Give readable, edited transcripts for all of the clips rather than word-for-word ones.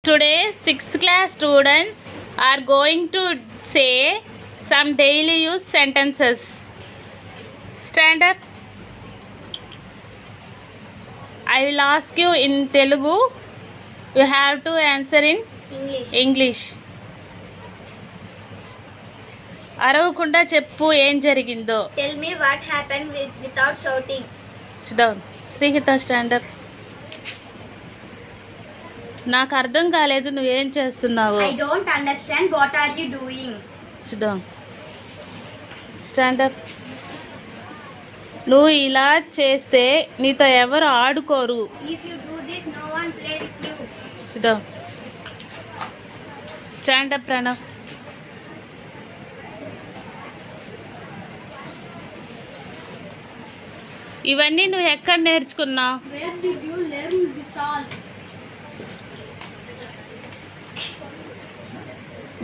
Today, 6th class students are going to say some daily use sentences. Stand up. I will ask you in Telugu. You have to answer in English. అరవకుండా చెప్పు ఏం జరిగిందో. Tell me what happened without shouting. Sit down. Sreehitha stand up. నాకు అర్థం కాలేదు నువ్వేం చేస్తున్నావు. I don't understand. What are you doing? Sit down. Stand up. నువ్వు ఇలా చేస్తే నీతో ఎవరు ఆడుకోరు. If you do this, no one play with you. Sit down. Stand up, Pranav. ఇవన్నీ నువ్వు ఎక్కడ నేర్చుకున్నావు? Where did you learn this all?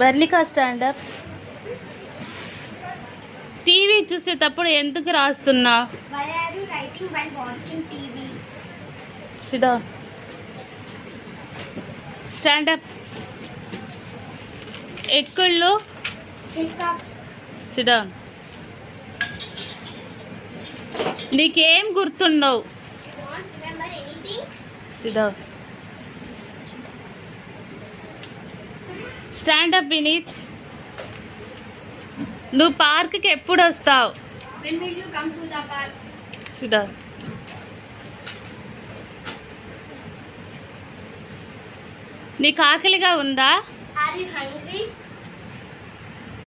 Varnika stand up. TV చూసేటప్పుడు ఎందుకు రాస్తున్నావు? Why are you writing while watching TV? Sit down. Stand up. ఎక్కుళ్ళు. Hiccups. Sit down. నీకేం గుర్తున్నావు? Don't remember anything? Sit down. Stand up, Vineet. నువ్వు పార్క్కి ఎప్పుడు వస్తావు? When will you come to the park? Sit down. నీకు ఆకలిగా ఉందా? Are you hungry?